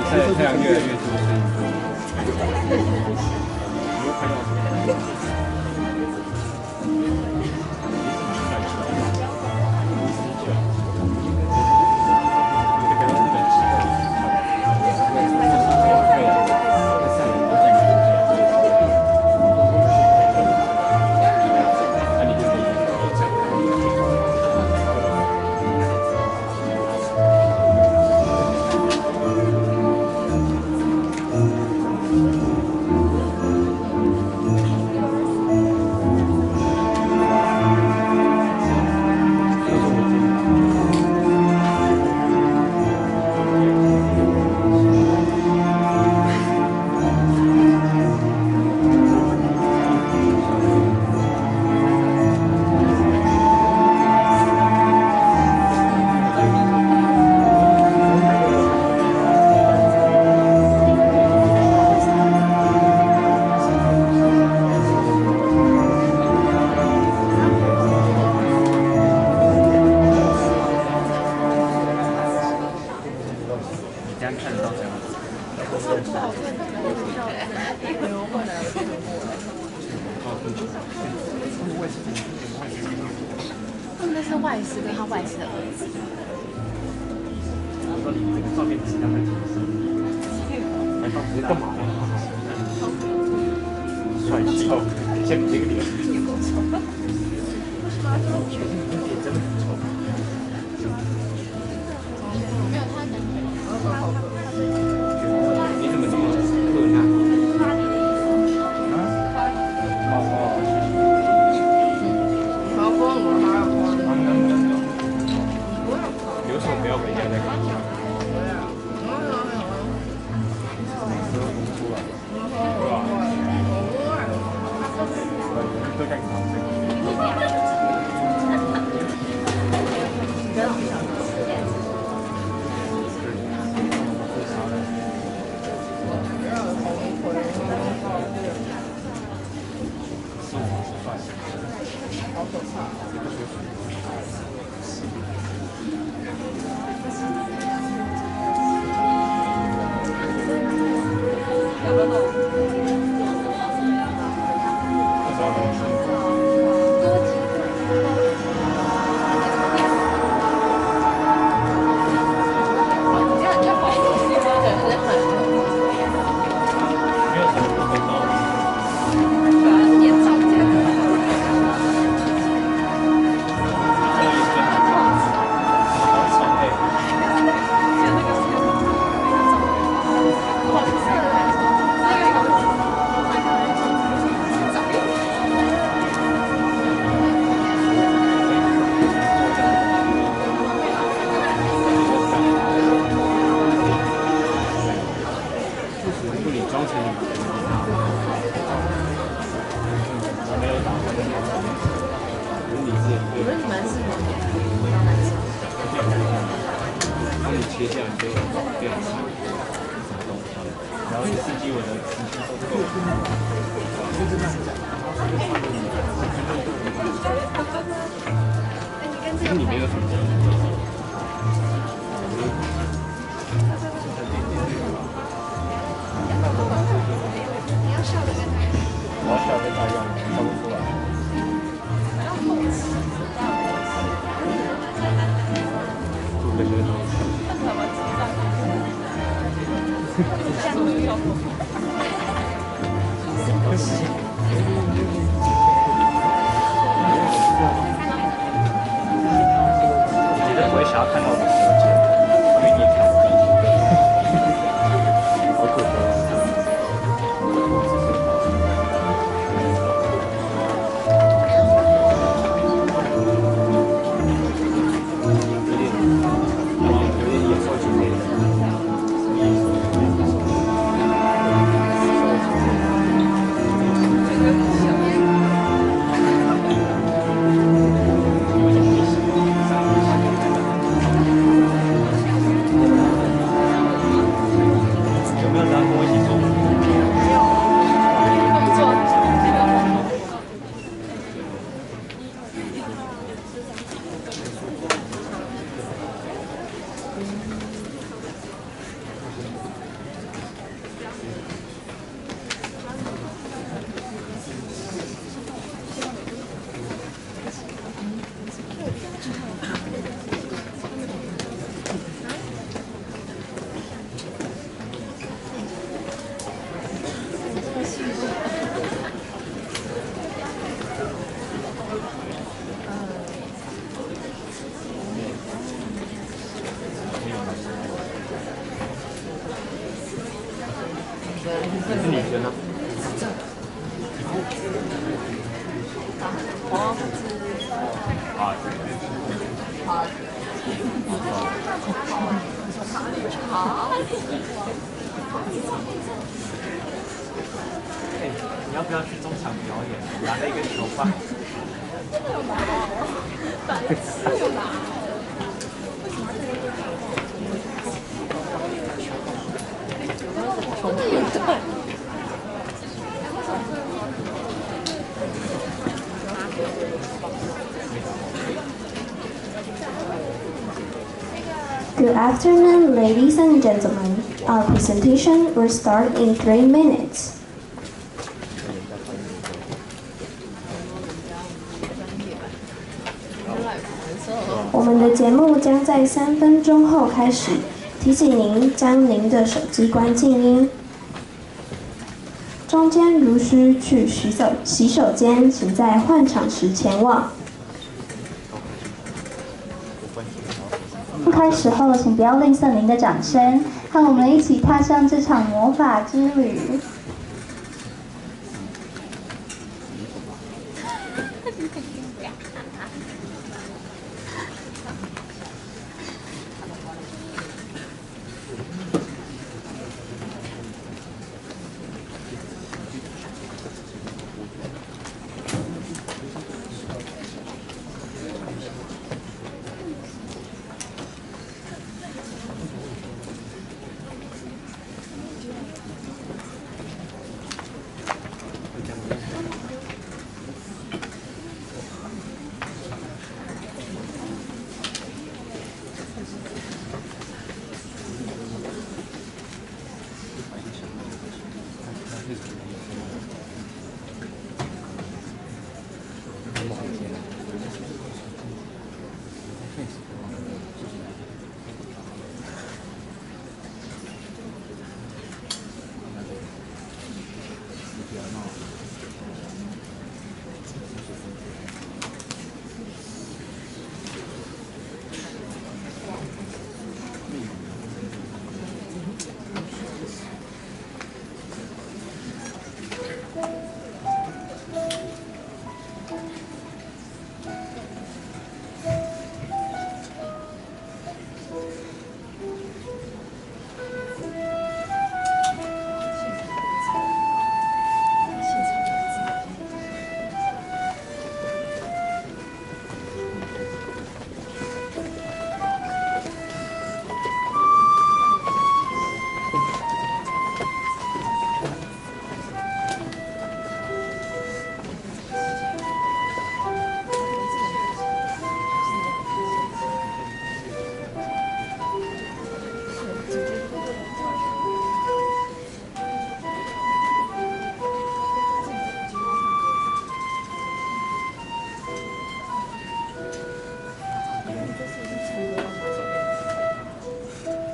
太阳越来越多，那是外师跟他外师的儿子。我说你这个照片质量还挺深，还放直接干嘛呢？帅气，像你这个脸，也够丑。确定你的脸真的很丑。没有他感觉。你怎么这么克难？有种不要回家再看。都干啥？好可怕！切下来就变长，然后刺激我的神经收购。其实你没有什么。你要笑的跟他，我要笑跟他一样，笑不出来。住在这里。我觉得我也想要看到我的舌尖，因为你也看不到。好可怕！有点野兽之类的。什么野兽？是女生呢？哦，好。好。哎，你要不要去中场表演？拿了一个球棒。真的有拿吗？白痴有拿。真的有对。Good afternoon, ladies and gentlemen. Our presentation will start in 3 minutes. 我们的节目将在3分钟后开始，提醒您将您的手机关静音。中间如需去洗手间，请在换场时前往。开始后，请不要吝啬您的掌声，和我们一起踏上这场魔法之旅。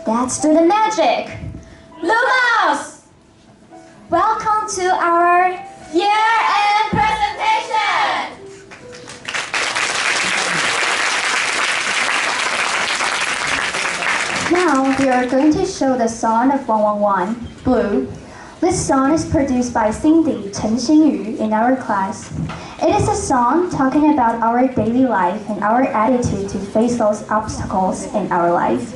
Let's do the magic! Lumos! Welcome to our year-end presentation! Now we are going to show the song of 111, Blue. This song is produced by Cindy Chen Xinyu in our class. It is a song talking about our daily life and our attitude to face those obstacles in our life.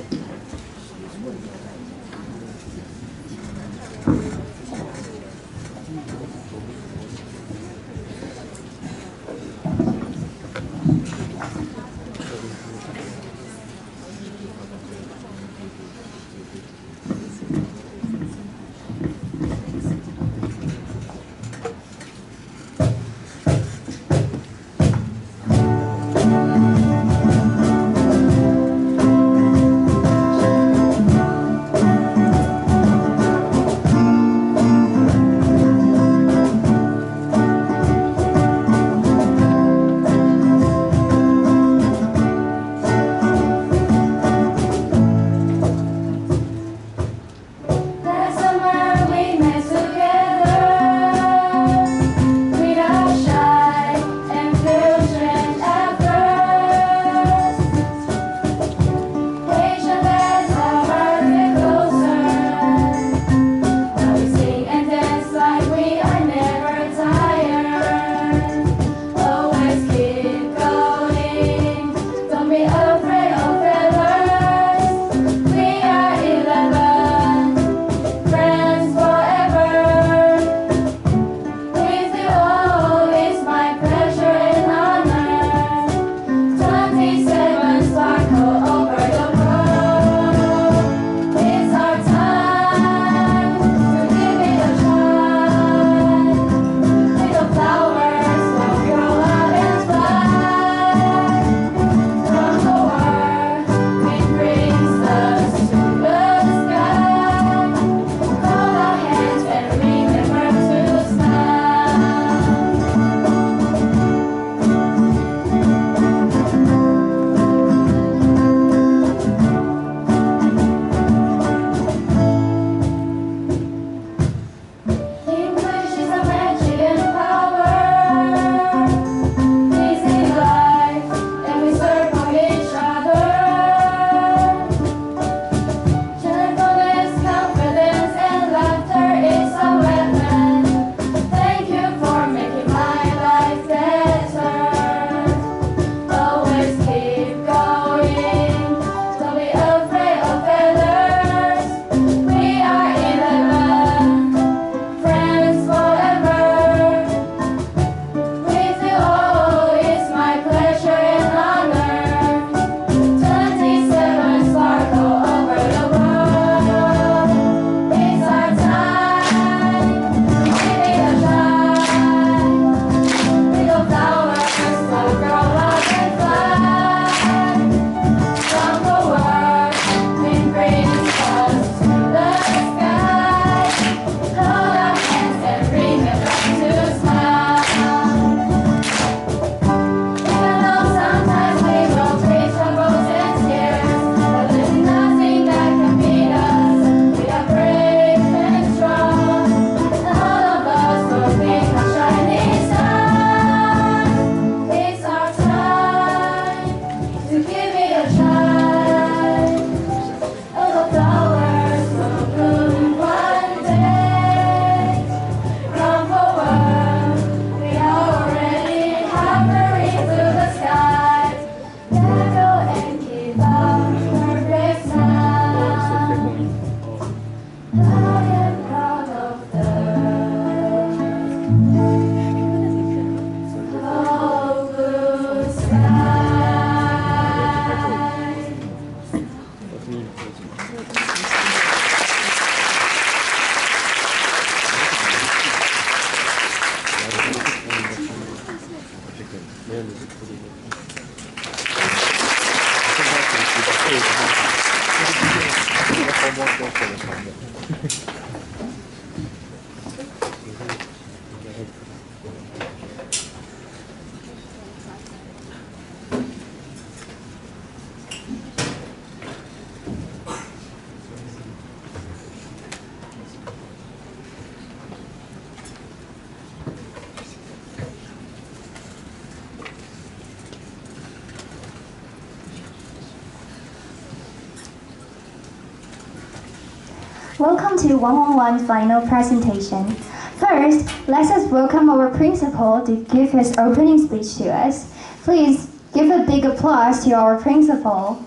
Welcome to 111 final presentation. First, let us welcome our principal to give his opening speech to us. Please give a big applause to our principal.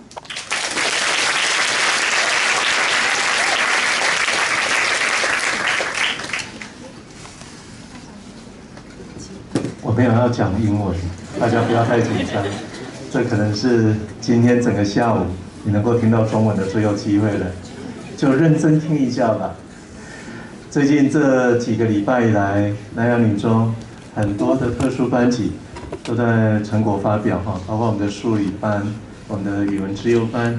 我没有要讲英文，大家不要太紧张。这可能是今天整个下午你能够听到中文的最后机会了，就认真听一下吧。最近这几个礼拜以来，南洋女中很多的特殊班级都在成果发表哈，包括我们的数理班、我们的语文自由班，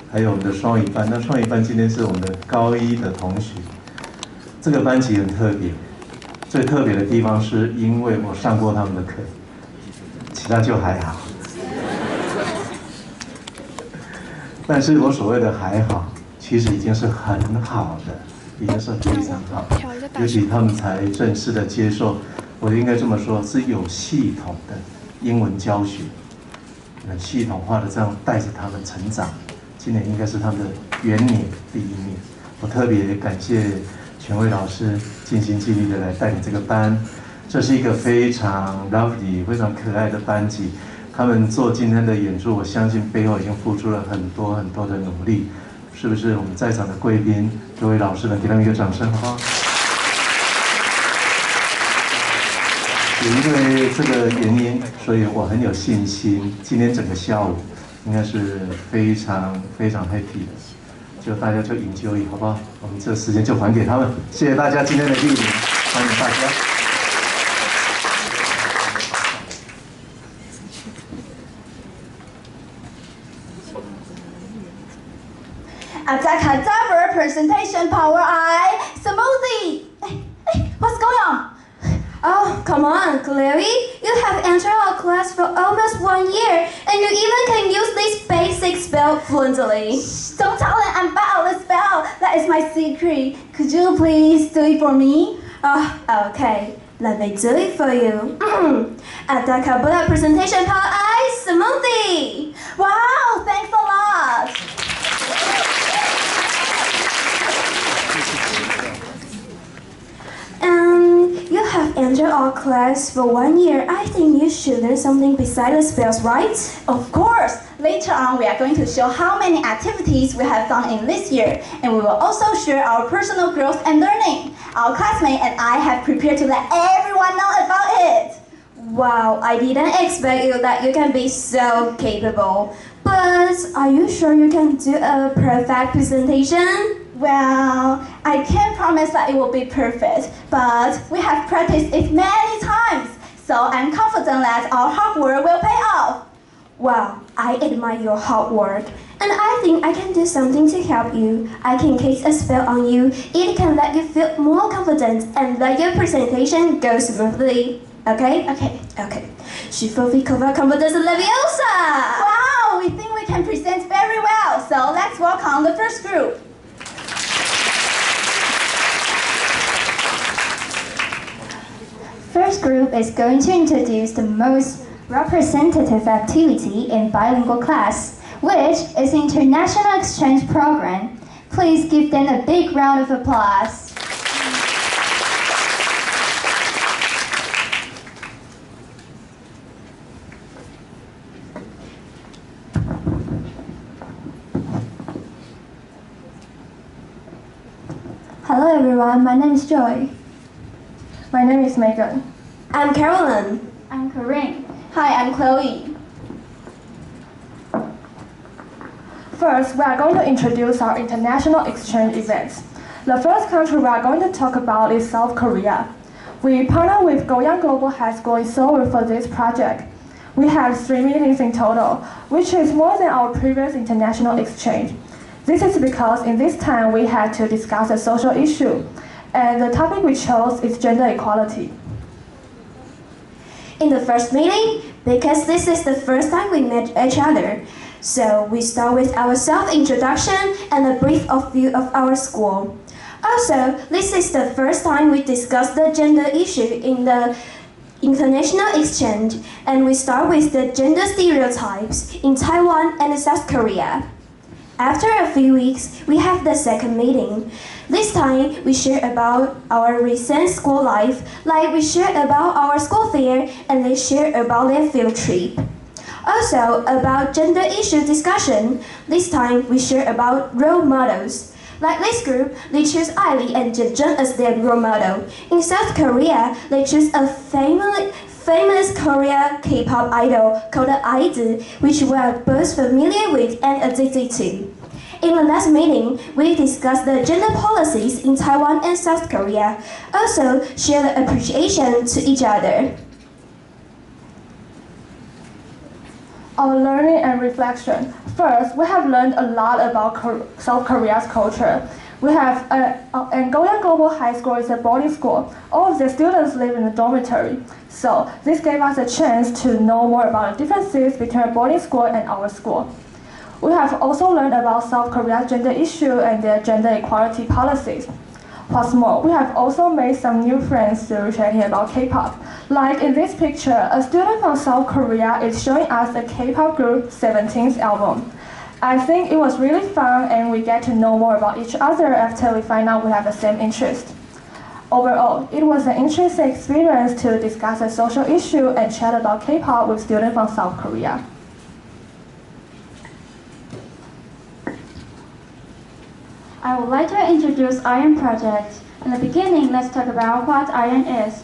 还有我们的双语班。那双语班今天是我们的高一的同学，这个班级很特别。 最特别的地方是因为我上过他们的课，其他就还好。但是我所谓的还好，其实已经是很好的，已经是非常好。尤其他们才正式的接受，我应该这么说，是有系统的英文教学，很系统化的这样带着他们成长。今年应该是他们的元年第一年，我特别感谢。 全位老师尽心尽力的来带领这个班，这是一个非常 lovely、非常可爱的班级。他们做今天的演出，我相信背后已经付出了很多很多的努力，是不是？我们在场的贵宾，各位老师们，给他们一个掌声，好不好？也因为这个原因，所以我很有信心，今天整个下午应该是非常非常 happy 的。 就大家就enjoy，好不好？我们这时间就还给他们，谢谢大家今天的莅临，欢迎大家。Abracadabra presentation power I smoothie. What's going on? Oh, come on, Chloe. You have entered our class for almost 1 year, and you even can use this basic spell fluently. Shh, don't tell them I'm bad at the spell. That is my secret. Could you please do it for me? Okay. Let me do it for you. Abracadabra presentation power I smoothie. Wow, thanks a lot. You have entered our class for 1 year. I think you should learn something besides the spells, right? Of course! Later on, we are going to show how many activities we have done in this year, and we will also share our personal growth and learning. Our classmate and I have prepared to let everyone know about it. Wow, I didn't expect that you can be so capable. But are you sure you can do a perfect presentation? Well, I can't promise that it will be perfect, but we have practiced it many times, so I'm confident that our hard work will pay off. Wow, I admire your hard work, and I think I can do something to help you. I can cast a spell on you. It can let you feel more confident and let your presentation go smoothly. Okay? Okay. Shifofi Kova Confidence Leviosa! Wow, we think we can present very well, so let's welcome the first group. First group is going to introduce the most representative activity in bilingual class, which is International Exchange Program. Please give them a big round of applause. Hello everyone, my name is Joy. My name is Megan. I'm Carolyn. I'm Corinne. Hi, I'm Chloe. First, we are going to introduce our international exchange events. The first country we are going to talk about is South Korea. We partner with Goyang Global High School in Seoul for this project. We had 3 meetings in total, which is more than our previous international exchange. This is because in this time we had to discuss a social issue, and the topic we chose is gender equality. In the first meeting, because this is the first time we met each other, so we start with our self-introduction and a brief overview of our school. Also, this is the first time we discuss the gender issue in the international exchange, and we start with the gender stereotypes in Taiwan and South Korea. After a few weeks, we have the second meeting. This time, we share about our recent school life, like we share about our school fair and they share about their field trip. Also, about gender issue discussion, this time we share about role models. Like this group, they choose Ailey and Jinjun as their role model. In South Korea, they choose a famous Korean K-pop idol called IZ, which we are both familiar with and addicted to. In the last meeting, we discussed the gender policies in Taiwan and South Korea, also share the appreciation to each other. Our learning and reflection. First, we have learned a lot about South Korea's culture. We have, and Goyang Global High School is a boarding school. All of the students live in a dormitory. So, this gave us a chance to know more about the differences between a boarding school and our school. We have also learned about South Korea's gender issue and their gender equality policies. What's more, we have also made some new friends through chatting about K-pop. Like in this picture, a student from South Korea is showing us the K-pop group 17's album. I think it was really fun and we get to know more about each other after we find out we have the same interest. Overall, it was an interesting experience to discuss a social issue and chat about K-pop with students from South Korea. I would like to introduce IRON project. In the beginning, let's talk about what IRON is.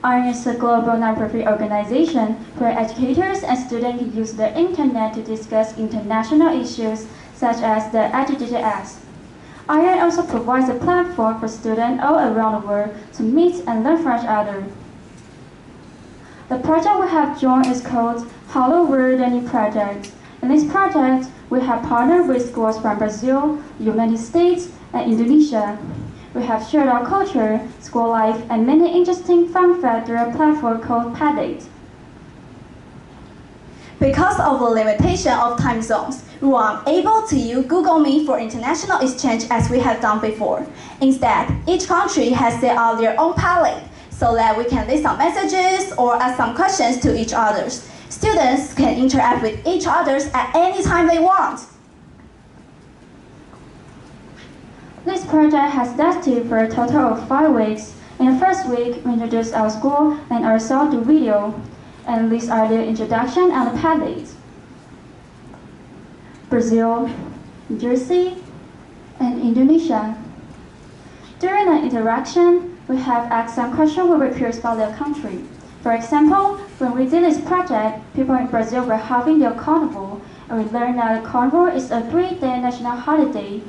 IRON is a global non-profit organization where educators and students can use the internet to discuss international issues such as the LGBTs. IRON also provides a platform for students all around the world to meet and learn from each other. The project we have joined is called Hello World Learning Project. In this project, we have partnered with schools from Brazil, United States, and Indonesia. We have shared our culture, school life, and many interesting fun facts through a platform called Padlet. Because of the limitation of time zones, we were unable to use Google Meet for international exchange as we have done before. Instead, each country has set out their own Padlet so that we can leave some messages or ask some questions to each other. Students can interact with each other at any time they want. This project has lasted for a total of 5 weeks. In the first week, we introduced our school and ourselves through video, and these are the introduction and the Padlet. Brazil, Jersey, and Indonesia. During the interaction, we have asked some questions we were curious about their country. For example, when we did this project, people in Brazil were having their carnival, and we learned that the carnival is a 3-day national holiday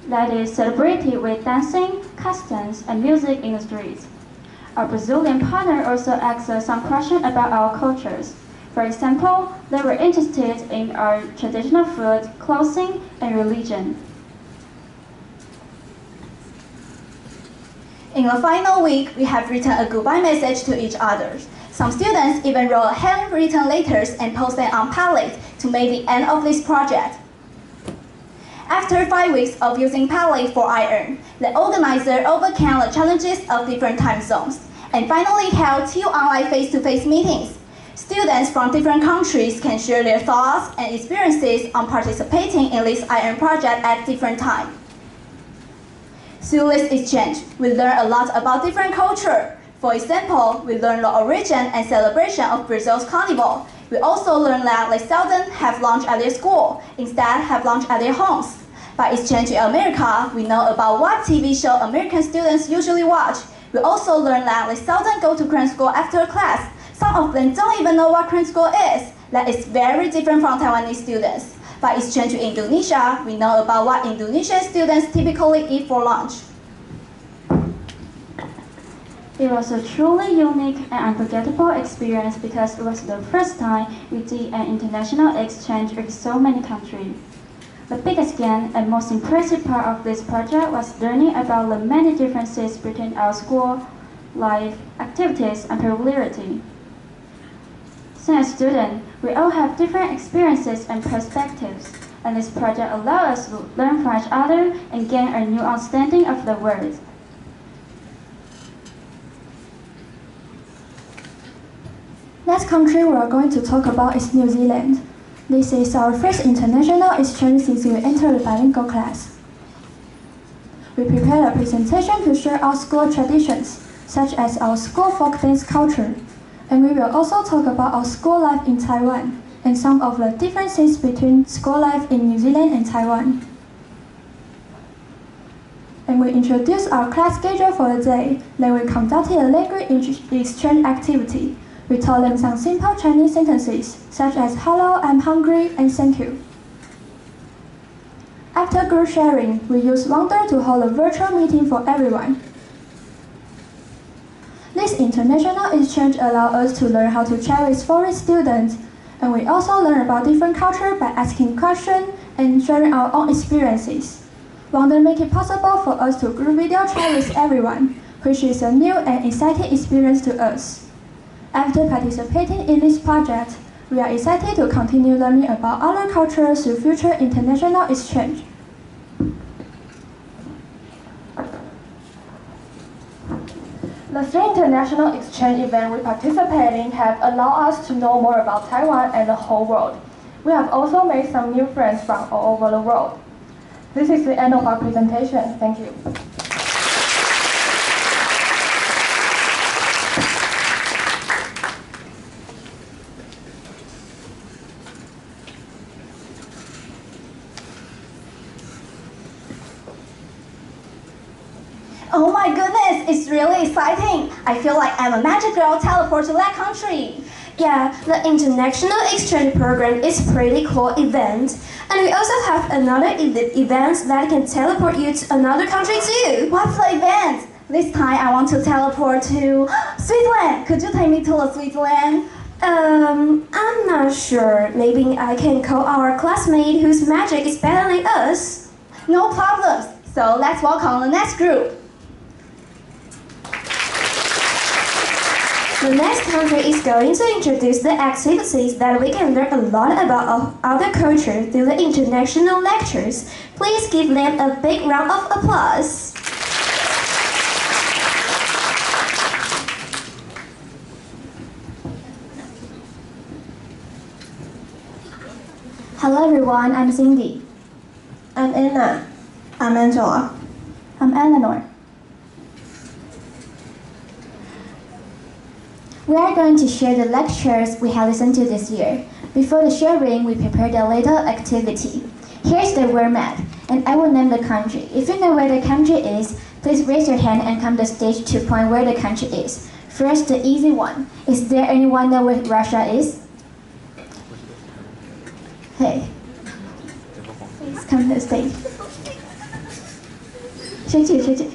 that is celebrated with dancing, customs, and music in the streets. Our Brazilian partner also asked us some questions about our cultures. For example, they were interested in our traditional food, clothing, and religion. In the final week, we have written a goodbye message to each other. Some students even wrote handwritten letters and posted them on Padlet to make the end of this project. After 5 weeks of using Padlet for IRON, the organizer overcame the challenges of different time zones and finally held 2 online face-to-face meetings. Students from different countries can share their thoughts and experiences on participating in this IRON project at different times. Through this exchange, we learn a lot about different cultures. For example, we learned the origin and celebration of Brazil's carnival. We also learned that they seldom have lunch at their school, instead have lunch at their homes. By exchange in America, we know about what TV show American students usually watch. We also learned that they seldom go to Korean school after class. Some of them don't even know what Korean school is. That is very different from Taiwanese students. By exchange in Indonesia, we know about what Indonesian students typically eat for lunch. It was a truly unique and unforgettable experience because it was the first time we did an international exchange with so many countries. The biggest gain and most impressive part of this project was learning about the many differences between our school, life, activities, and popularity. Since students, we all have different experiences and perspectives, and this project allowed us to learn from each other and gain a new understanding of the world. Next country we are going to talk about is New Zealand. This is our first international exchange since we entered the bilingual class. We prepared a presentation to share our school traditions, such as our school folk dance culture, and we will also talk about our school life in Taiwan and some of the differences between school life in New Zealand and Taiwan. And we introduced our class schedule for the day. Then we conducted a language exchange activity. We taught them some simple Chinese sentences, such as hello, I'm hungry, and thank you. After group sharing, we used Wonder to hold a virtual meeting for everyone. This international exchange allowed us to learn how to chat with foreign students, and we also learned about different cultures by asking questions and sharing our own experiences. Wonder made it possible for us to group video chat with everyone, which is a new and exciting experience to us. After participating in this project, we are excited to continue learning about other cultures through future international exchange. The three international exchange events we participated in have allowed us to know more about Taiwan and the whole world. We have also made some new friends from all over the world. This is the end of our presentation. Thank you. Oh my goodness, it's really exciting. I feel like I'm a magic girl teleported to that country. Yeah, the international exchange program is a pretty cool event. And we also have another event that can teleport you to another country too. What's the event? This time I want to teleport to Switzerland. Could you take me to Switzerland? I'm not sure. Maybe I can call our classmate whose magic is better than us. No problems. So let's walk on the next group. The next country is going to introduce the activities that we can learn a lot about other cultures through the international lectures. Please give them a big round of applause. Hello everyone, I'm Cindy. I'm Anna. I'm Angela. I'm Eleanor. We are going to share the lectures we have listened to this year. Before the sharing, we prepared a little activity. Here's the word map, and I will name the country. If you know where the country is, please raise your hand and come to the stage to point where the country is. First, the easy one. Is there anyone know where Russia is? Hey, please come to the stage. 学姐。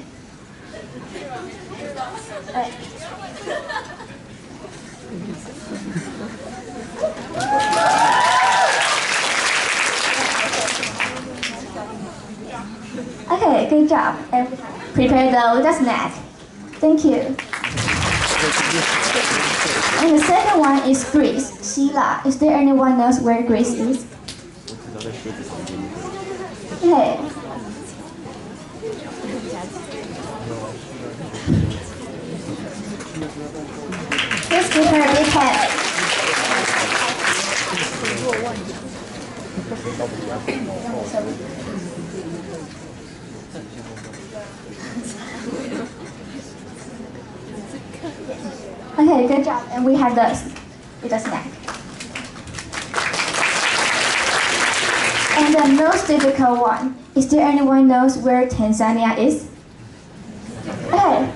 Okay, good job. And prepare the little snack. Thank you. And the second one is Greece, Sheila. Is there anyone knows where Greece is? Okay. Let's give her a big hand. Okay, good job. And we have this with a snack. And the most difficult one. Is there anyone knows where Tanzania is? Okay.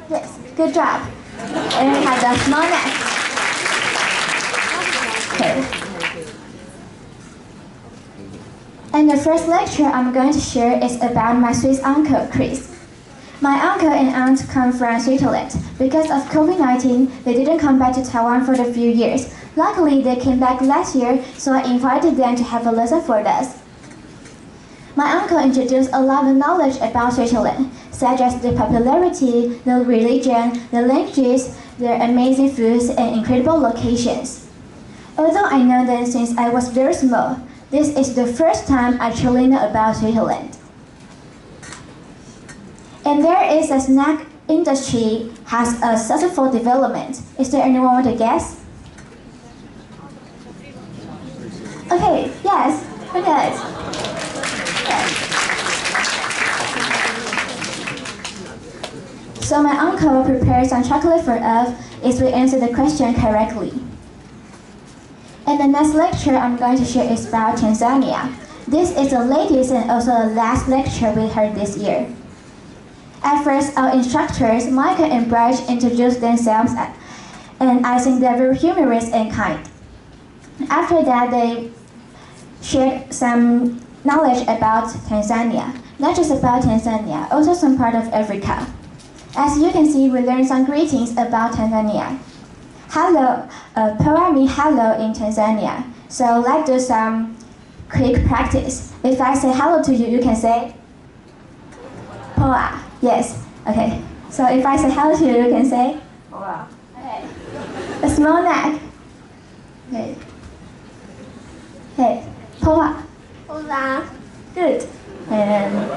Yes, good job. And we have the small neck. Okay. And the first lecture I'm going to share is about my Swiss uncle, Chris. My uncle and aunt come from Switzerland. Because of COVID-19, they didn't come back to Taiwan for a few years. Luckily, they came back last year, so I invited them to have a lesson for us. My uncle introduced a lot of knowledge about Switzerland. such as the popularity, the religion, the languages, their amazing foods, and incredible locations. Although I know them since I was very small, this is the first time I truly know about Switzerland. And there is a snack industry has a successful development. Is there anyone want to guess? Okay, yes, who knows? Yes. So my uncle prepared some chocolate for us if we answer the question correctly. And the next lecture I'm going to share is about Tanzania. This is the latest and also the last lecture we heard this year. At first, our instructors, Michael and Bryce, introduced themselves, and I think they're very humorous and kind. After that, they shared some knowledge about Tanzania. Not just about Tanzania, also some part of Africa. As you can see, we learned some greetings about Tanzania. Hello, poa means hello in Tanzania. So let's do some quick practice. If I say hello to you, you can say poa. Yes, okay. So if I say hello to you, you can say poa. Okay. A small neck. Okay. Hey, poa. Hola. Good. And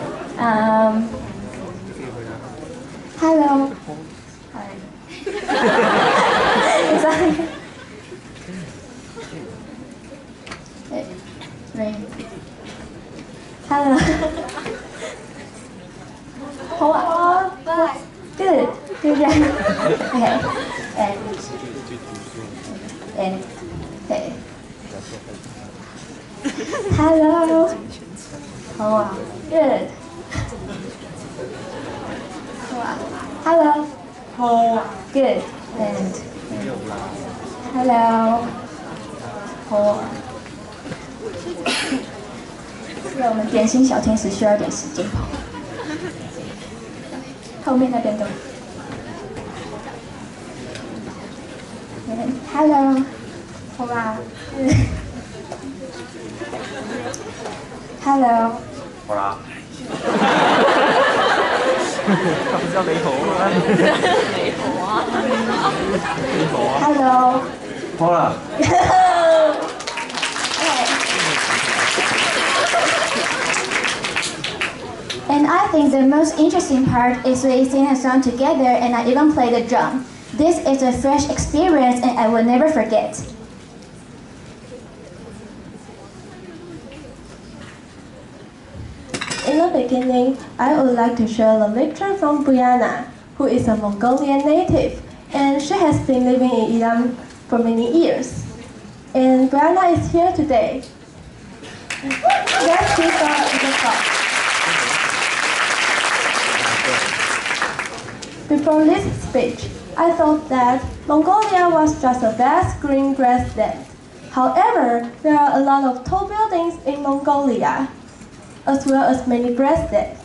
hello. Hi. Sorry. Hey, rain. Hello. Poa. Good. Good job. Okay. And okay. Hello. Poa. Good. Poa. Hello. Poa. Good. And hello. Poa. 因为我们点心小天使需要点时间跑。后面那边都。Hello. Poa. Hello. 好啦。他不叫雷猴吗？雷猴啊！雷猴啊 Hello. 好了。And I think the most interesting part is we sing a song together and I even play the drum. This is a fresh experience and I will never forget. In the beginning, I would like to share the lecture from Brianna, who is a Mongolian native, and she has been living in Iran for many years. And Brianna is here today. Let's give her a big applause. Before this speech, I thought that Mongolia was just a vast green grassland. However, there are a lot of tall buildings in Mongolia, as well as many grasslands.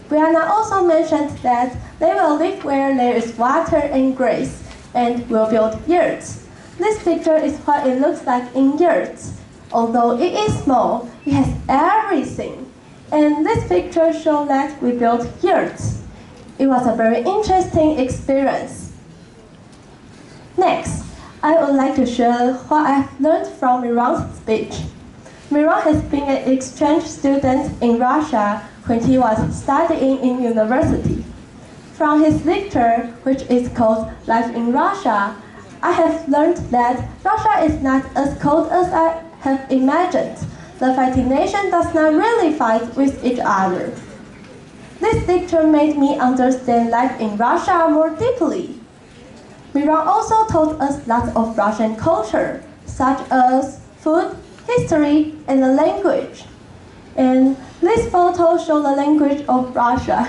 Brianna also mentioned that they will live where there is water and grass, and will build yurts. This picture is what it looks like in yurts. Although it is small, it has everything. And this picture shows that we built yurts. It was a very interesting experience. Next, I would like to share what I've learned from Miran's speech. Miran has been an exchange student in Russia when he was studying in university. From his lecture, which is called Life in Russia, I have learned that Russia is not as cold as I have imagined. The fighting nation does not really fight with each other. This lecture made me understand life in Russia more deeply. Miran also taught us lots of Russian culture, such as food, history, and the language. And this photo shows the language of Russia.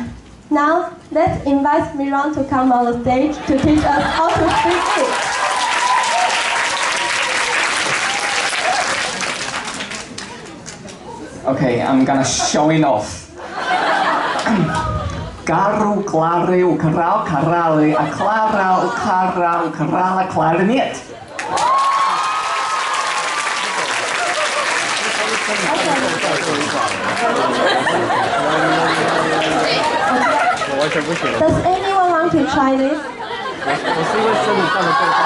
Now, let's invite Miran to come on the stage to teach us how to speak it. Okay, I'm gonna show it off. Garu, klare, ukarao, karale, aklara, ukara, ukarala, clarinet. 我完全不行。 Does anyone want to try this? 我是因为生理上的状况。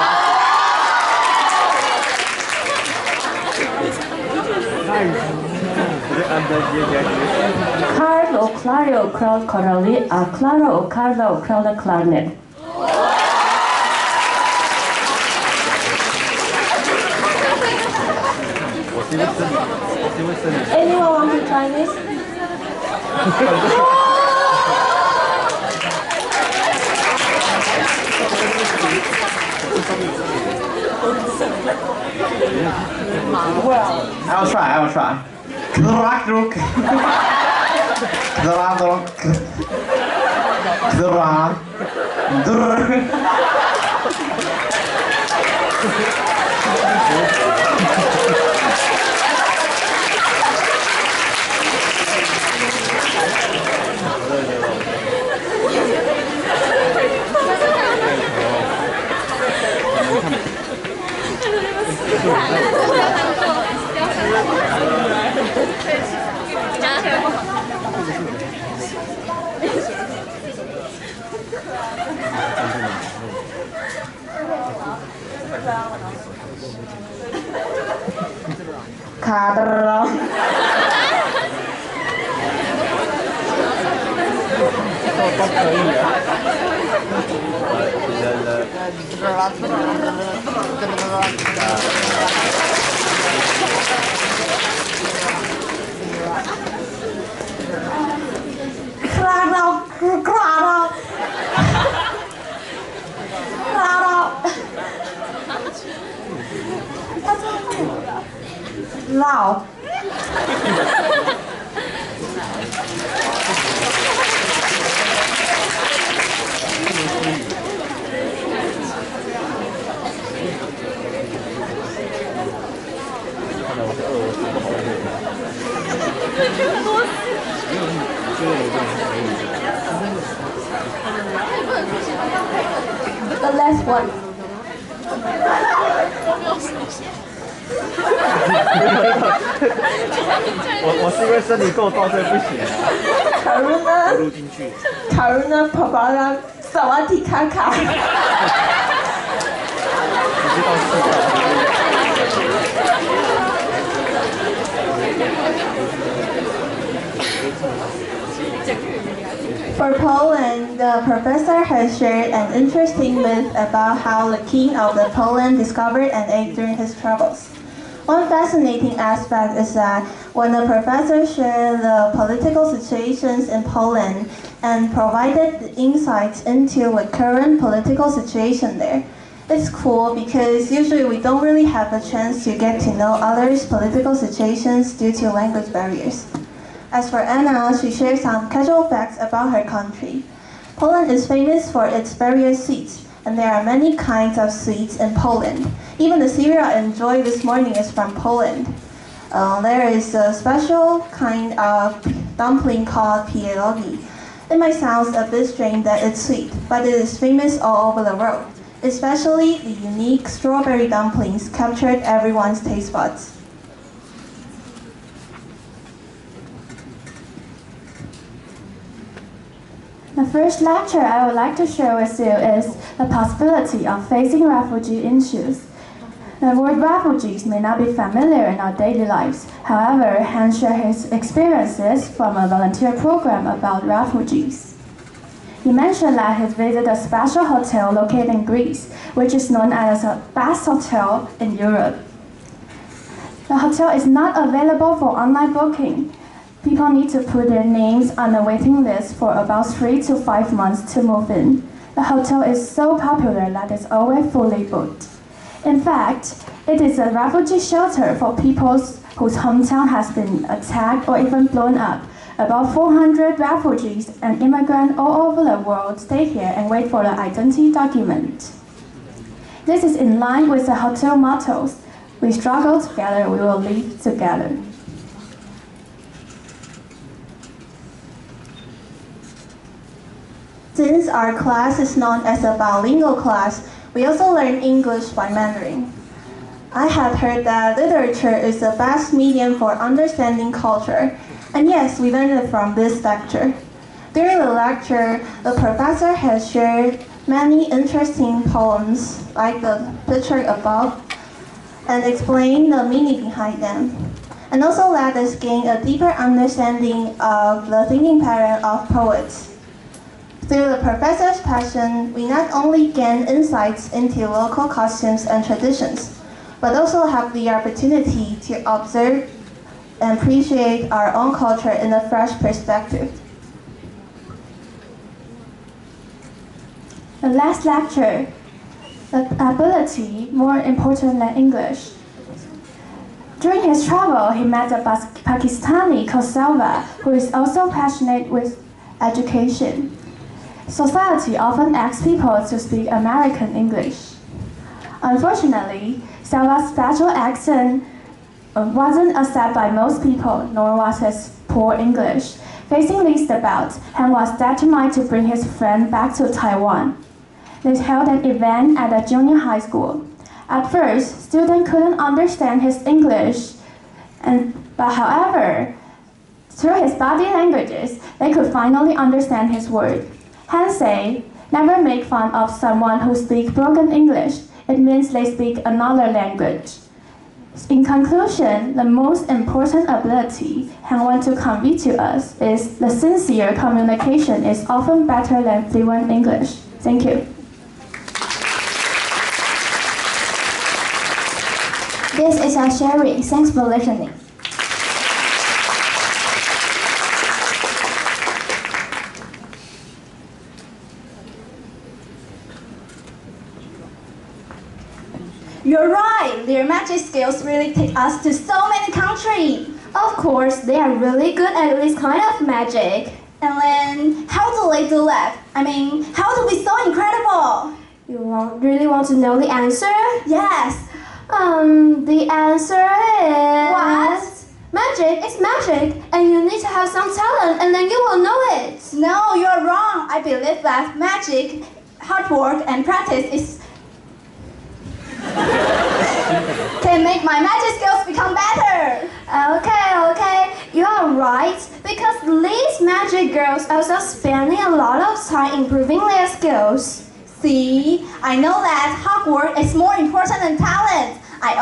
Carlo, claro, crowd, corali, a claro, carlo, crowd, clarinet. Anyone want to try this? I will try. Lao. The last one. 我是因为身体构造所以不行。Karuna 录进去。Karuna Papara Sawati Kaka. 你知道是 For Poland, the professor has shared an interesting myth about how the king of Poland discovered an egg during his travels. One fascinating aspect is that when the professor shared the political situations in Poland and provided the insights into the current political situation there, it's cool because usually we don't really have a chance to get to know others' political situations due to language barriers. As for Anna, she shares some casual facts about her country. Poland is famous for its various sweets, and there are many kinds of sweets in Poland. Even the cereal I enjoyed this morning is from Poland. There is a special kind of dumpling called pierogi. It might sound a bit strange that it's sweet, but it is famous all over the world. Especially the unique strawberry dumplings captured everyone's taste buds. The first lecture I would like to share with you is the possibility of facing refugee issues. The word refugees may not be familiar in our daily lives. However, Han shared his experiences from a volunteer program about refugees. He mentioned that he visited a special hotel located in Greece, which is known as the best hotel in Europe. The hotel is not available for online booking. People need to put their names on a waiting list for about 3 to 5 months to move in. The hotel is so popular that it's always fully booked. In fact, it is a refugee shelter for people whose hometown has been attacked or even blown up. About 400 refugees and immigrants all over the world stay here and wait for the identity document. This is in line with the hotel mottos. We struggle together, we will live together. Since our class is known as a bilingual class, we also learn English by Mandarin. I had heard that literature is the best medium for understanding culture, and yes, we learned it from this lecture. During the lecture, the professor has shared many interesting poems, like the picture above, and explained the meaning behind them, and also let us gain a deeper understanding of the thinking pattern of poets. Through the professor's passion, we not only gain insights into local customs and traditions, but also have the opportunity to observe and appreciate our own culture in a fresh perspective. The last lecture, the ability more important than English. During his travel, he met a Pakistani called Salva, who is also passionate with education. Society often asks people to speak American English. Unfortunately, Salva's special accent wasn't accepted by most people, nor was his poor English. Facing this debate, Han was determined to bring his friend back to Taiwan. They held an event at a junior high school. At first, students couldn't understand his English, but however, through his body languages, they could finally understand his words. Han said, "Never make fun of someone who speaks broken English. It means they speak another language." In conclusion, the most important ability Han wants to convey to us is the sincere communication is often better than fluent English. Thank you. This is our sharing. Thanks for listening. You're right, their magic skills really take us to so many countries. Of course, they are really good at this kind of magic. And then, how do they do that? I mean, how to be so incredible? You really want to know the answer? Yes. The answer is... What? Magic is magic, and you need to have some talent, and then you will know it. No, you're wrong. I believe that magic, hard work, and practice can make my magic skills become better. Okay, you are right, because these magic girls also spending a lot of time improving their skills. See, I know that hard work is more important than talent. I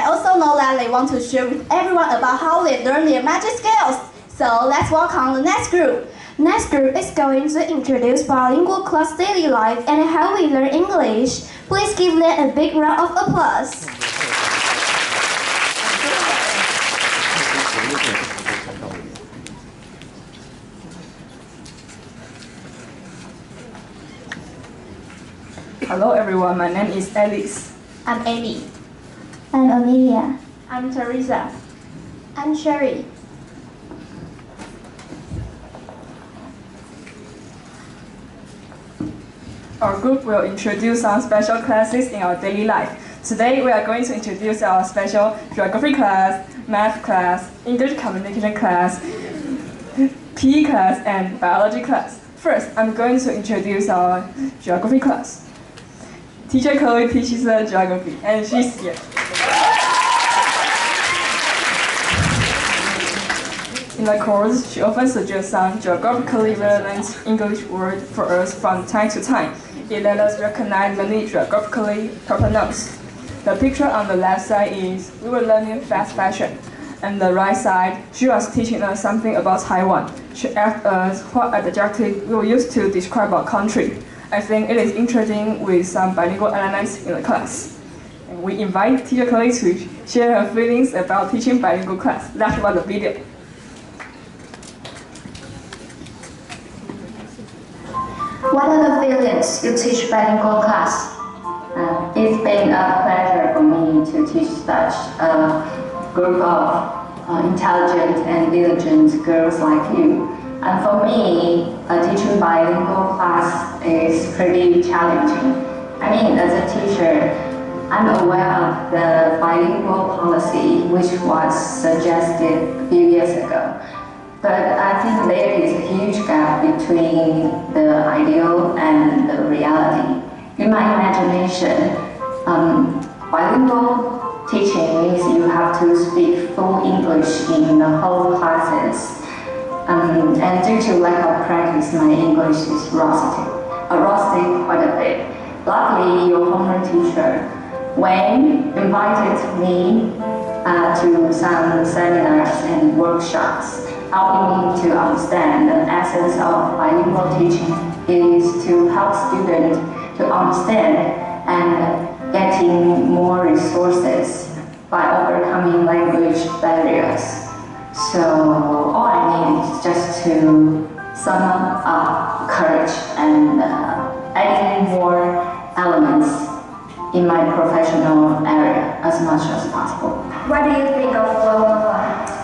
also know that they want to share with everyone about how they learn their magic skills. So let's welcome the next group. Next group is going to introduce bilingual class daily life and how we learn English. Please give them a big round of applause. Hello everyone, my name is Alice. I'm Amy. I'm Amelia. I'm Teresa. I'm Sherry. Our group will introduce some special classes in our daily life. Today we are going to introduce our special geography class, math class, English communication class, PE class, and biology class. First, I'm going to introduce our geography class. Teacher Chloe teaches us geography, and she's here. In the course, she often suggests some geographically relevant English words for us from time to time. It lets us recognize many geographically proper nouns. The picture on the left side is we were learning fast fashion, and the right side, she was teaching us something about Taiwan. She asked us what adjective we will use to describe our country. I think it is interesting with some bilingual elements in the class. And we invite teacher Chloe to share her feelings about teaching bilingual class. Let's watch the video. What are the feelings you teach bilingual class? It's been a pleasure for me to teach such a group of intelligent and diligent girls like you. And for me, teaching bilingual class is pretty challenging. I mean, as a teacher, I'm aware of the bilingual policy which was suggested a few years ago. But I think there is a huge gap between the ideal and the reality. In my imagination, bilingual teaching means you have to speak full English in the whole classes. And due to lack of practice, my English is rusty quite a bit. Luckily, your homeroom teacher, Wayne, invited me to some seminars and workshops, helping me to understand the essence of bilingual teaching is to help students to understand and getting more resources by overcoming language barriers. So all I need is just to sum up courage and adding more elements in my professional area as much as possible. What do you think of 111?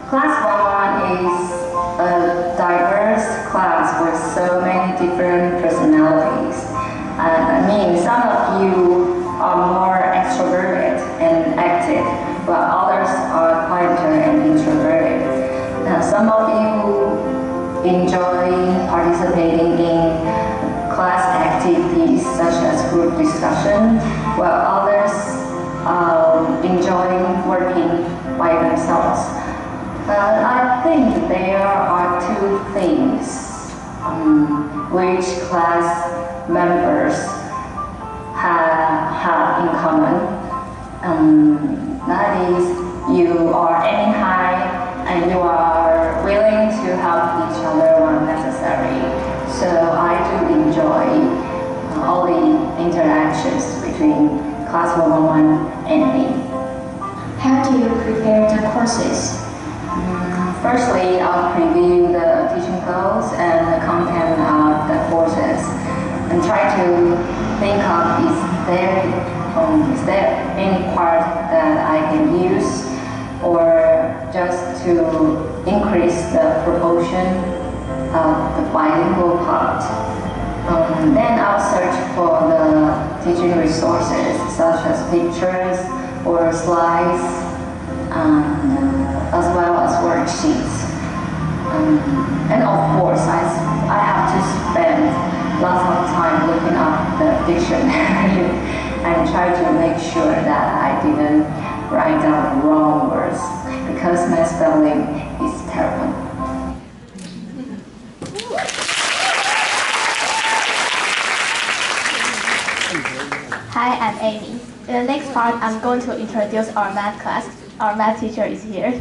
Class 111 is a diverse class with so many different personalities. I mean, some of you are more extroverted and active, while others are quieter and introverted. Some of you enjoy participating in class activities such as group discussion, while others enjoy working by themselves. I think there are two things which class members have in common. That is, you are aiming high and you are willing to help each other when necessary. So I do enjoy all the interactions between class 111 and me. How do you prepare the courses? Firstly, I'll preview the teaching goals and the content of the courses and try to think of is there any part that I can use or just to increase the proportion of the bilingual part. Then I'll search for the teaching resources such as pictures or slides, as well as worksheets. And of course, I have to spend lots of time looking up the dictionary and try to make sure that I didn't write down the wrong words because my spelling is terrible. Hi, I'm Amy. In the next part, I'm going to introduce our math class. Our math teacher is here.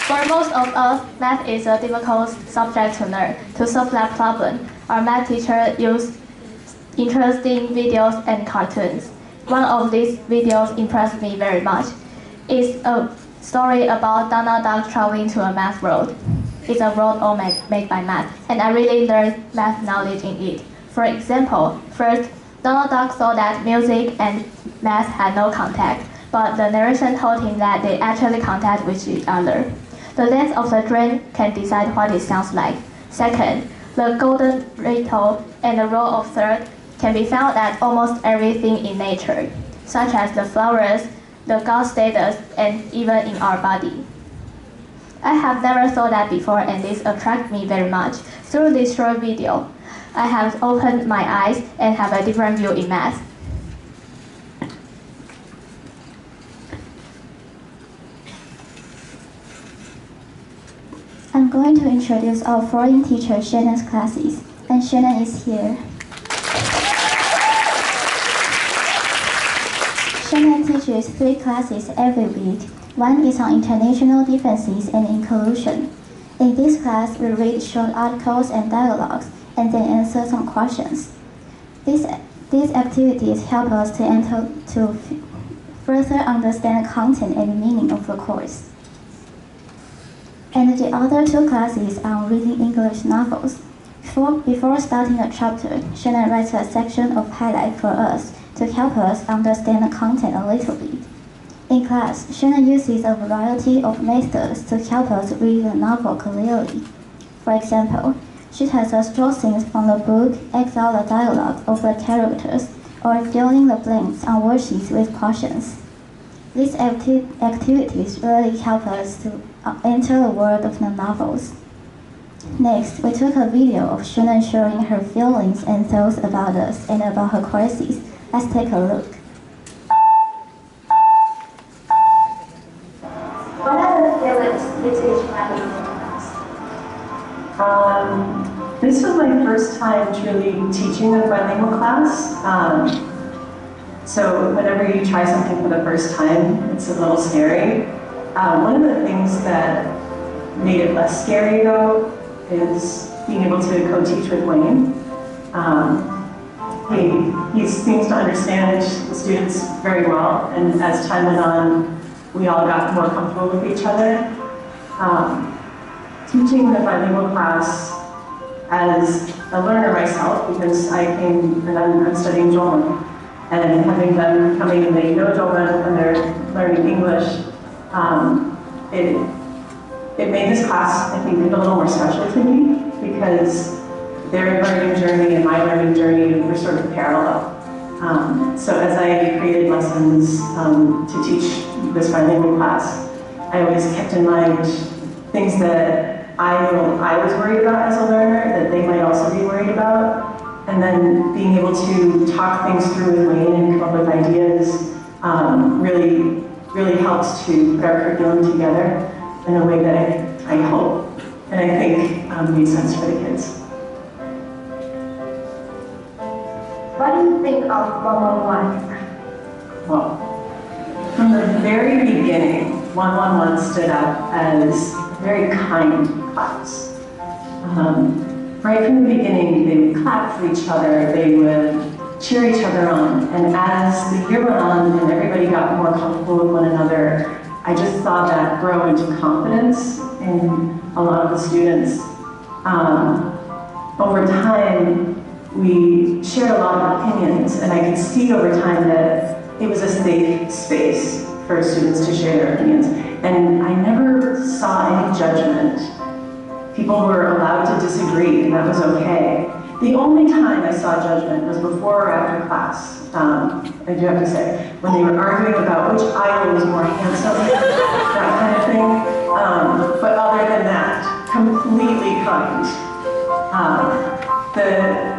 For most of us, math is a difficult subject to learn. To solve that problem, our math teacher used interesting videos and cartoons. One of these videos impressed me very much. It's a story about Donald Duck traveling to a math world. It's a world all made by math, and I really learned math knowledge in it. For example, first, Donald Duck saw that music and math had no contact, but the narration told him that they actually contact with each other. The length of the dream can decide what it sounds like. Second, the golden ratio and the rule of third can be found at almost everything in nature, such as the flowers, the God status, and even in our body. I have never thought that before, and this attracted me very much. Through this short video, I have opened my eyes and have a different view in math. I'm going to introduce our foreign teacher Shannon's classes, and Shannon is here. Shannon teaches 3 classes every week. One is on international differences and inclusion. In this class, we read short articles and dialogues, and then answer some questions. These activities help us to further understand the content and meaning of the course. And the other 2 classes are on reading English novels. Before starting a chapter, Shannon writes a section of highlight for us to help us understand the content a little bit. In class, Shannon uses a variety of methods to help us read the novel clearly. For example, she has us draw scenes from the book, exile the dialogue of the characters, or fill in the blanks on worksheets with questions. These activities really help us to enter the world of the novels. Next, we took a video of Shannon sharing her feelings and thoughts about us and about her courses. Let's take a look. This was my first time truly teaching a bilingual class. So whenever you try something for the first time, it's a little scary. One of the things that made it less scary though is being able to co-teach with Wayne. He seems to understand the students very well, and as time went on, we all got more comfortable with each other. Teaching the bilingual class as a learner myself, because I came and I'm studying German, and having them coming and they know German and they're learning English, it made this class, I think, a little more special to me, because their learning journey and my learning journey were sort of parallel. So as I created lessons to teach this bilingual class, I always kept in mind things that I know I was worried about as a learner that they might also be worried about, and then being able to talk things through with Wayne and come up with ideas really helped to put our curriculum together in a way that I hope and I think made sense for the kids. What do you think of 111? Well, from the very beginning, 111 stood out as a very kind class. Right from the beginning, they would clap for each other, they would cheer each other on, and as the year went on and everybody got more comfortable with one another, I just saw that grow into confidence in a lot of the students. Over time, we shared a lot of opinions, and I could see over time that it was a safe space for students to share their opinions. And I never saw any judgment. People were allowed to disagree, and that was okay. The only time I saw judgment was before or after class, I do have to say, when they were arguing about which idol was more handsome, that kind of thing. But other than that, completely kind.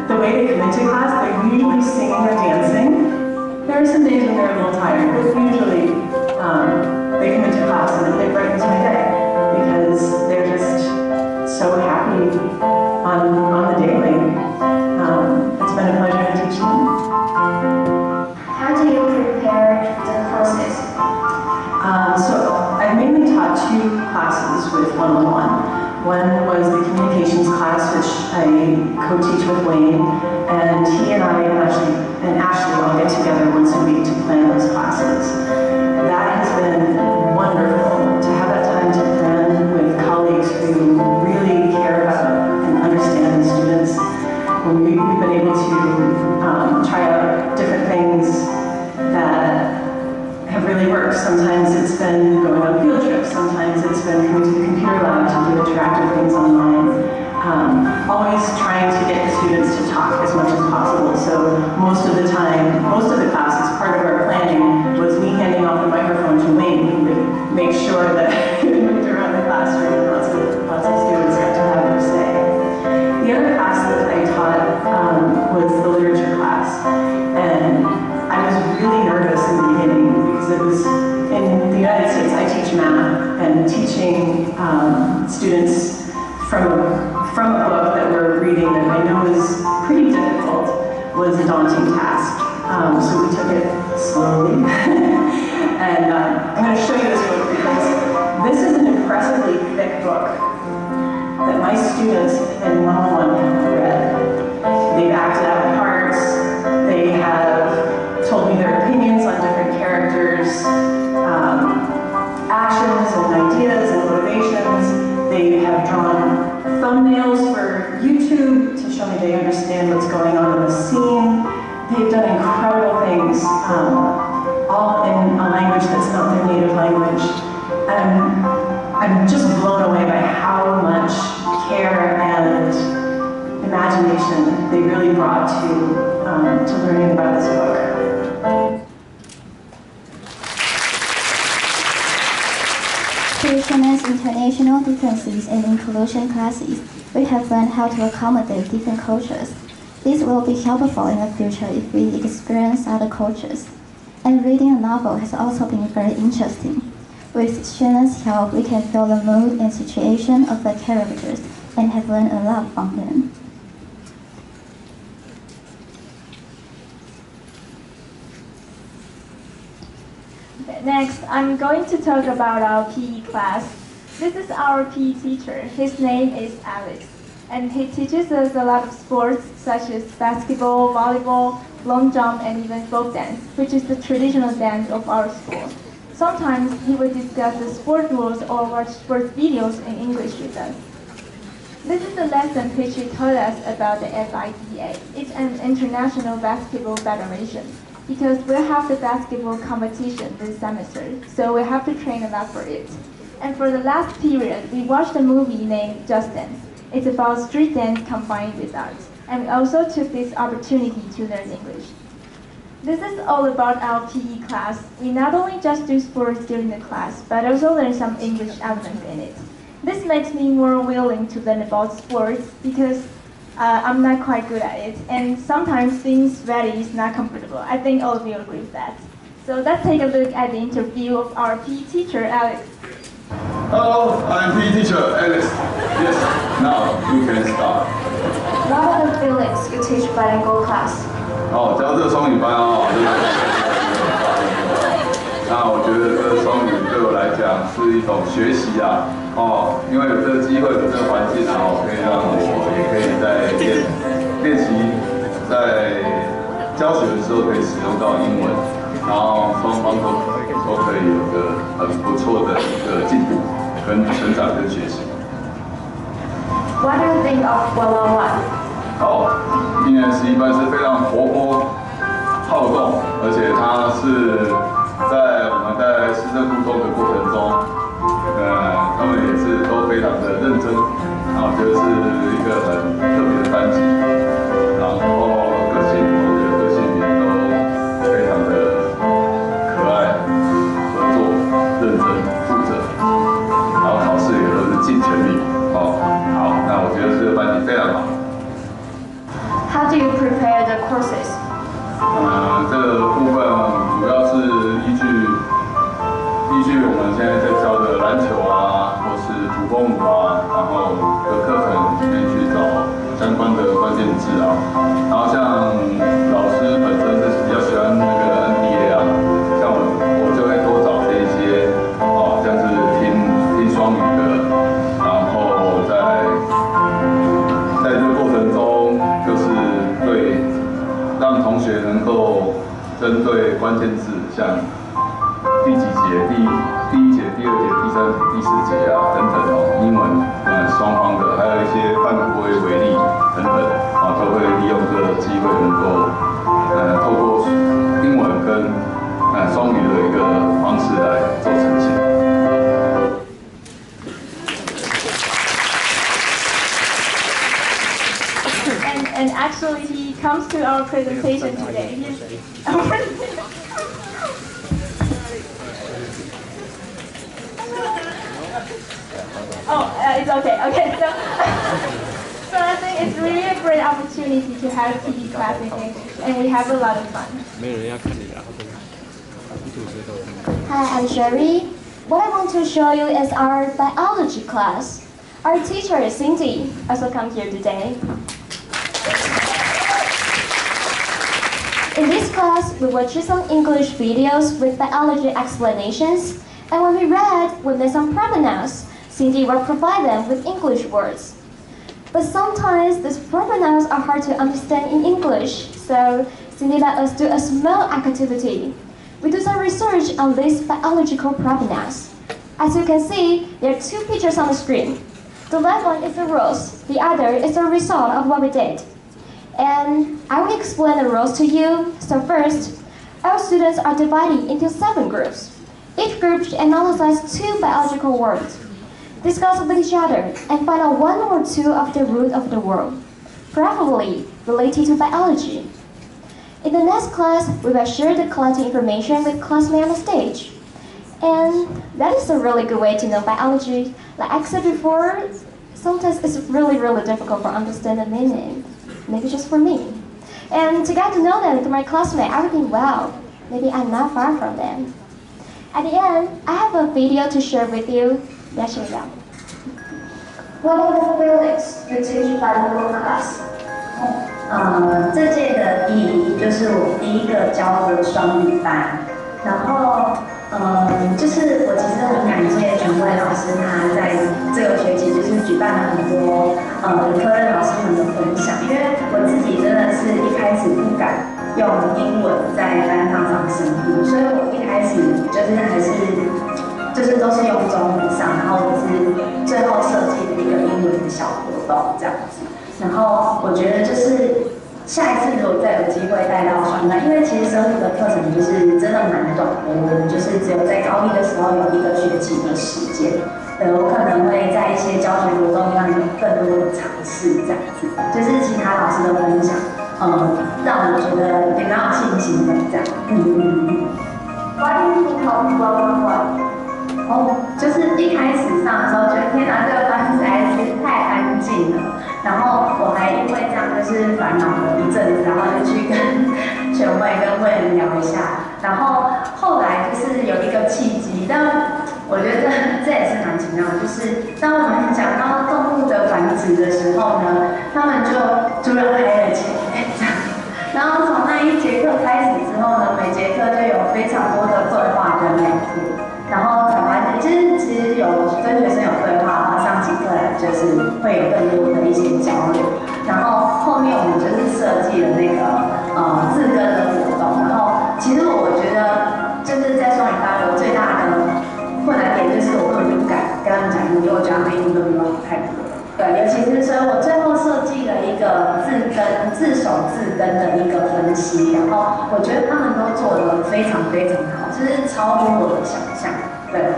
The way they come into class, they're usually singing or dancing. There are some days when they're a little tired, but usually they come into class and it brightens my day because they're just so happy on the daily. It's been a pleasure to teach them. How do you prepare the courses? So I've mainly taught 2 classes with 111. One was the communications class, which I co-teach with Wayne, and he and I and Ashley all get together once a week to plan those classes. That has been wonderful to have that time to plan with colleagues who really care about and understand the students. We've been able to try out different things that have really worked. Sometimes it's been going on field trips, sometimes it's been coming to the computer lab to do interactive things online. Always trying to get the students to talk as much as possible. So most of the time, most of the classes, part of our planning was me handing off the microphone to Wayne, who would make sure that it moved around the classroom and lots of students got to have their say. The other class that I taught was the literature class, and I was really nervous in the beginning because it was, in the United States, I teach math, and teaching students from a book that we're reading that I know is pretty difficult was a daunting task. So we took it slowly. And I'm going to show you this book because this is an impressively thick book that my students in 111 have read. They've acted out parts, they have told me their opinions on different characters, actions and ideas and motivations. They have drawn thumbnails for YouTube to show me they understand what's going on in the scene. They've done incredible things, all in a language that's not their native language. And I'm just blown away by how much care and imagination they really brought to learning about this book. Through Shannon's international differences and inclusion classes, we have learned how to accommodate different cultures. This will be helpful in the future if we experience other cultures. And reading a novel has also been very interesting. With Shannon's help, we can feel the mood and situation of the characters and have learned a lot from them. Next, I'm going to talk about our PE class. This is our PE teacher. His name is Alex, and he teaches us a lot of sports such as basketball, volleyball, long jump, and even folk dance, which is the traditional dance of our school. Sometimes he will discuss the sport rules or watch sports videos in English with us. This is the lesson which he taught us about the FIBA. It's an international basketball federation, because we'll have the basketball competition this semester, so we have to train a lot for it. And for the last period, we watched a movie named Just Dance. It's about street dance combined with art. And we also took this opportunity to learn English. This is all about our PE class. We not only just do sports during the class, but also learn some English elements in it. This makes me more willing to learn about sports because I'm not quite good at it. And sometimes being sweaty is not comfortable. I think all of you agree with that. So let's take a look at the interview of our PE teacher, Alex. Hello, I'm PE teacher Alex. Yes, now you can start. What are the feelings you teach bilingual class? 教这个双语班那我觉得这个双语对我来讲是一种学习因为有这个机会有这个环境可以让我也可以在练习，在教学的时候可以使用到英文，然后双方都可以有个很不错的一个进步。 跟成长跟学习。What do you think of 111? 一年11班是非常活泼、好动，而且它是在我们在师生互动的过程中，他们也是都非常的认真，然后觉得是一个很特别的班级，然后我觉得个性也都非常的可爱、合作、认真、负责。 考试也都是尽全力好，那我觉得这个班级非常好。How do you prepare the courses? 这个部分主要是依据我们现在在教的篮球或是土风舞然后的课程里面去找相关的关键字然后像老师本身是比较喜欢那个 NBA 像我就会多找这一些像是听双语的，然后在这个过程中，就是让同学能够针对关键字，像第几节、第1节、第2节、第3节、第4节等等英文双方的，还有一些犯规为例等等都会利用这个机会能够透过英文跟双语的一个方式来做呈现。 And actually, he comes to our presentation today. It's okay. Okay, so I think it's really a great opportunity to have PE class in English, and we have a lot of fun. Hi, I'm Sherry. What I want to show you is our biology class. Our teacher is Cindy, also come here today. In this class, we watched some English videos with biology explanations, and when we read, we made some pronouns. Cindy will provide them with English words. But sometimes these pronouns are hard to understand in English, so Cindy let us do a small activity. We do some research on these biological pronouns. As you can see, there are 2 pictures on the screen. The left one is the rules, the other is the result of what we did. And I will explain the rules to you. So first, our students are divided into 7 groups. Each group should analyze 2 biological words, discuss with each other, and find out 1 or 2 of the root of the word, preferably related to biology. In the next class, we will share the collected information with classmates on the stage. And that is a really good way to know biology. Like I said before, sometimes it's really difficult for understanding the meaning. Maybe just for me. And to get to know them through my classmates, I would think, wow, maybe I'm not far from them. At the end, I have a video to share with you. Let's show you. What are the feelings you teach bilingual class? 这届的第1就是我第1个教的双语班，然后看了很多科任老师们的分享，因为我自己真的是一开始不敢用英文在班上上声音，所以我一开始就是还是都是用中文上，然后是最后设计的一个英文的小活动这样子。然后我觉得就是下一次如果再有机会带到双班，因为其实生物的课程就是真的蛮短的，我们就是只有在高一的时候有1个学期的时间。我可能会在一些教学活动上有更多的尝试，这样子，就是其他老师的分享，让我觉得也蛮有信心的，这样。Why do you think of 111？就是一开始上的时候，觉得天哪，这个班实在是太安静了。然后我还因为这样就是烦恼了一阵子，然后就去跟学妹跟会员聊一下。然后后来就是有一个契机，但我觉得这也是蛮奇妙的，就是当我们讲到动物的繁殖的时候呢，他们就突然开了起来，这样。然后从那一节课开始之后呢，每节课就有非常多的对话跟聊天，然后才发现，其实有跟学生有对话，然后上起课来就是会有更多的一些交流。然后后面我们就是设计了那个字根的活动，然后其实我觉得就是在双语班我最大的困难点就是我根本就不敢跟他们讲英文，因为我觉得他们英文都比我太多。对，尤其是所以我最后设计了一个自首字根的一个分析，然后我觉得他们都做得非常非常好，就是超乎我的想象。对，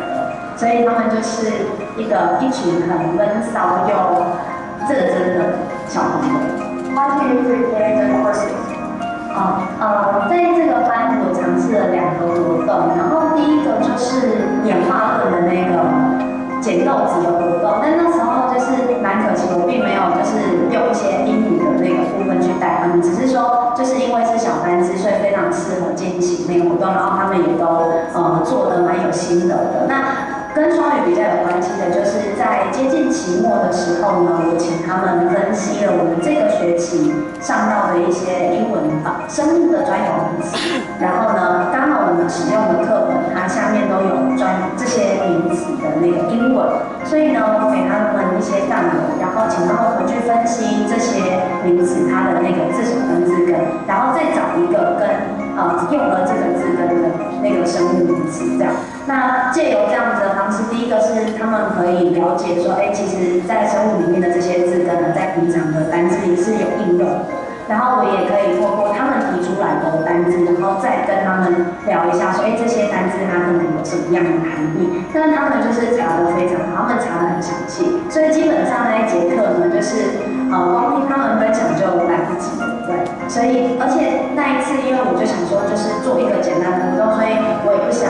所以他们就是一群很闷骚又认真的小朋友。How do you prepare the courses？ 在这个班我尝试了2个活动，然后第一个就是演化论的那个捡豆子的活动，但那时候就是蛮可惜，我并没有就是用一些英语的那个部分去带他们，只是说就是因为是小班制，所以非常适合进行那个活动，然后他们也都做得蛮有心得的。那跟双语比较有关系的，就是在接近期末的时候呢，我请他们分析了我们这个学期上到的一些英文生物的专有名词，然后呢，刚好我们使用的课本它下面都有这些名词的那个英文，所以呢，我给他们一些范文，然后请他们回去分析这些名词它的那个字首跟字根，然后再找一个跟用了这个字根的那个生物名词，这样。那借由这样子的方式，第一个是他们可以了解说，其实在生物里面的这些字根呢，在平常的单字里是有应用的。然后我也可以透过他们提出来的单字，然后再跟他们聊一下说，这些单字它可能有什么样的含义。但是他们就是查得非常好，他们查得很详细，所以基本上那一节课呢，就是光听他们分享就来不及了，对。所以而且那一次，因为我就想说，就是做一个简单的活动，所以我也不想。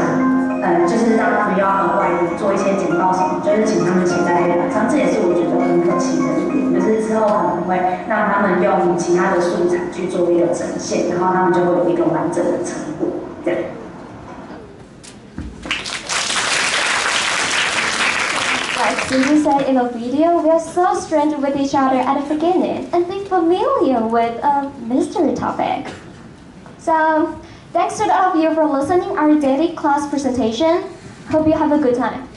就是让他们要额外做一些简报什么，就是请他们写在黑板上，这也是我觉得很可惜的一点，就是之后可能会让他们用其他的素材去做一个呈现，然后他们就会有一个完整的成果，这样。Like Cindy said in the video, we are so strange with each other at the beginning and be familiar with a mystery topic. So, thanks to all of you for listening our daily class presentation. Hope you have a good time.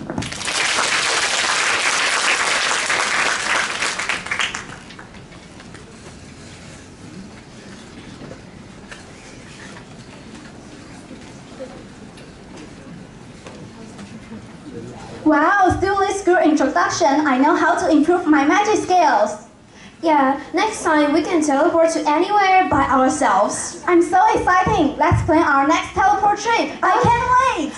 Wow, still this good introduction. I know how to improve my magic skills. Yeah, next time we can teleport to anywhere by ourselves. I'm so exciting. Let's plan our next teleport trip. I can't wait.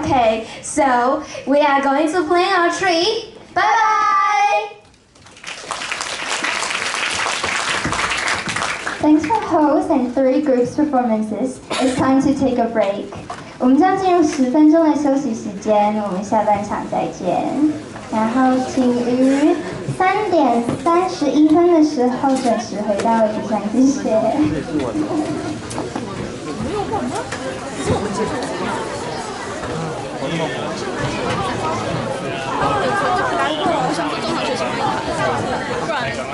Okay. So, we are going to plan our trip. Bye-bye. Thanks for host and 3 groups performances. It's time to take a break. 我们将进入10分钟的休息时间，我们下半场再见。然后请于3点31分的时候准时回到位置上，谢谢。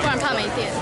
不然怕没电。